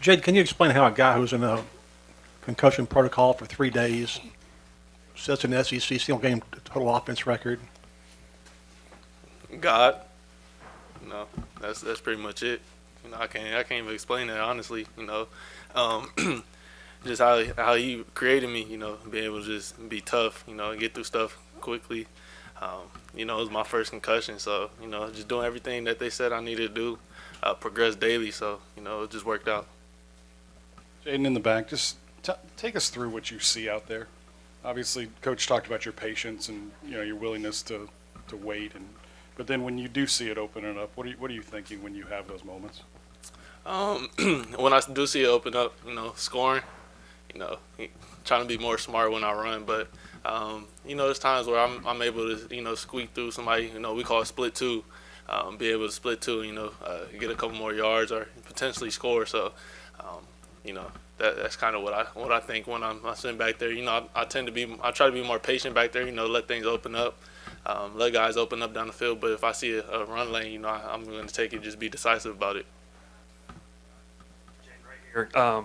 Jade, can you explain how a guy who's in a concussion protocol for 3 days sets an SEC single game total offense record? God, that's pretty much it. I can't even explain that honestly. Um, just how he created me. Being able to just be tough. And get through stuff quickly. It was my first concussion, so just doing everything that they said I needed to do, progress daily. So it just worked out. Jayden in the back, just take us through what you see out there. Obviously, Coach talked about your patience and your willingness to wait, but then when you do see it opening up, what are you thinking when you have those moments? When I do see it open up, scoring, you know, trying to be more smart when I run, but there's times where I'm able to squeak through somebody, we call it split two, be able to split two, get a couple more yards or potentially score. So that's kind of what I think when I'm sitting back there. I try to be more patient back there. Let things open up, let guys open up down the field. But if I see a run lane, I'm going to take it, just be decisive about it. Jayden, right here.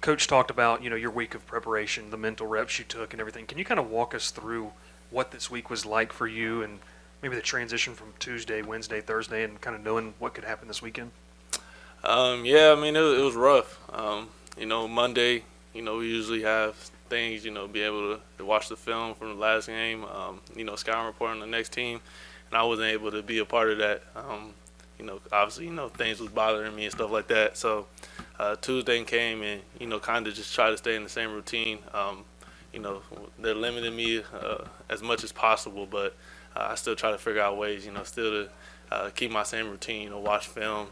Coach talked about your week of preparation, the mental reps you took, and everything. Can you kind of walk us through what this week was like for you, and maybe the transition from Tuesday, Wednesday, Thursday, and kind of knowing what could happen this weekend? Yeah, I mean, it was rough. Monday, we usually have things, be able to watch the film from the last game, scouting report on the next team, and I wasn't able to be a part of that. Obviously, things was bothering me and stuff like that. So Tuesday came and, kind of just try to stay in the same routine. They're limiting me as much as possible, but I still try to figure out ways, still to keep my same routine, watch film,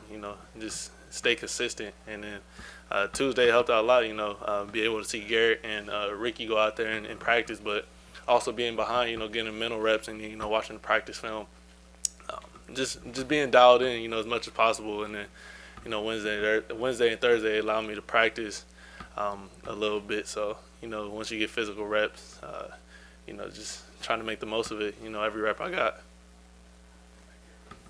just stay consistent. And then Tuesday helped out a lot, be able to see Garrett and Ricky go out there and practice, but also being behind, getting mental reps and, watching the practice film. Just being dialed in, as much as possible. And then, Wednesday and Thursday allowed me to practice a little bit. So, once you get physical reps, just trying to make the most of it, every rep I got.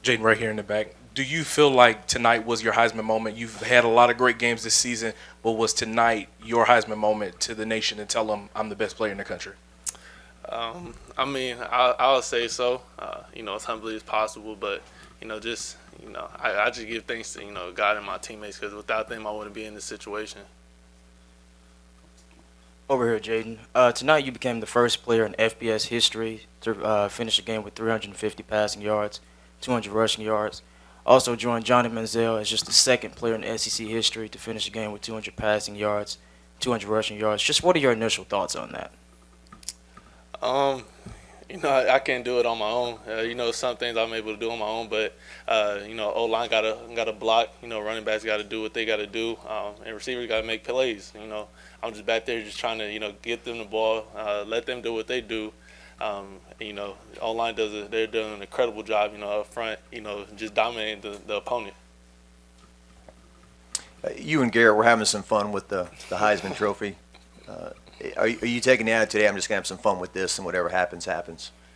Jayden right here in the back. Do you feel like tonight was your Heisman moment? You've had a lot of great games this season, but was tonight your Heisman moment to the nation and tell them I'm the best player in the country? I'll say so. As humbly as possible, but I just give thanks to God and my teammates, because without them I wouldn't be in this situation. Over here, Jayden. Tonight you became the first player in FBS history to finish a game with 350 passing yards, 200 rushing yards. Also joined Johnny Manziel as just the second player in SEC history to finish a game with 200 passing yards, 200 rushing yards. Just what are your initial thoughts on that? I can't do it on my own. Some things I'm able to do on my own, but O-line gotta block. Running backs gotta do what they gotta do, and receivers gotta make plays. I'm just back there just trying to get them the ball, let them do what they do. O-line they're doing an incredible job. Up front, just dominating the opponent. You and Garrett were having some fun with the Heisman Trophy. Are you taking the attitude today? I'm just gonna have some fun with this, and whatever happens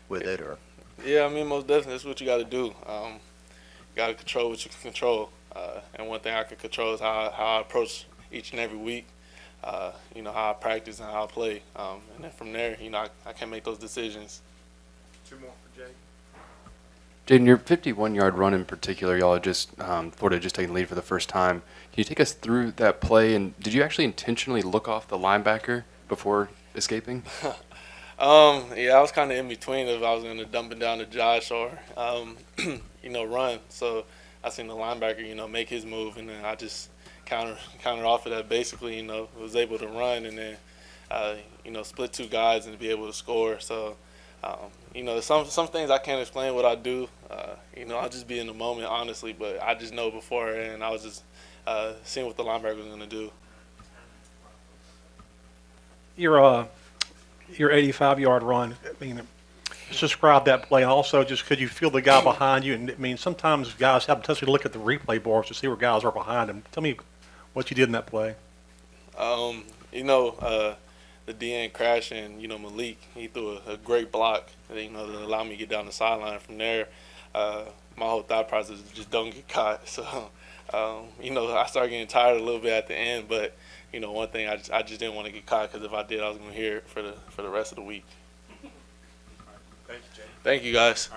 with it, or? Yeah, most definitely. That's what you got to do. You got to control what you can control. And one thing I can control is how I approach each and every week. How I practice and how I play. And then from there, I can make those decisions. Two more for Jay. Jayden, your 51-yard run in particular, y'all just Florida just taking the lead for the first time. Can you take us through that play? And did you actually intentionally look off the linebacker before escaping? Yeah, I was kind of in between if I was going to dump it down to Josh or, run. So I seen the linebacker, make his move, and then I just countered off of that. Basically, was able to run and then, split two guys and be able to score. So, some things I can't explain what I do. I'll just be in the moment, honestly, but I just know before, and I was just seeing what the linebacker was going to do. Your 85-yard run, just describe that play. And also, just could you feel the guy behind you? And sometimes guys have to look at the replay boards to see where guys are behind them. Tell me what you did in that play. The DN crash and, Malik, he threw a great block, that allowed me to get down the sideline. From there, my whole thought process is just don't get caught. So you know, I started getting tired a little bit at the end, but you know, one thing I just didn't want to get caught because if I did, I was going to hear it for the rest of the week. Thank you, guys.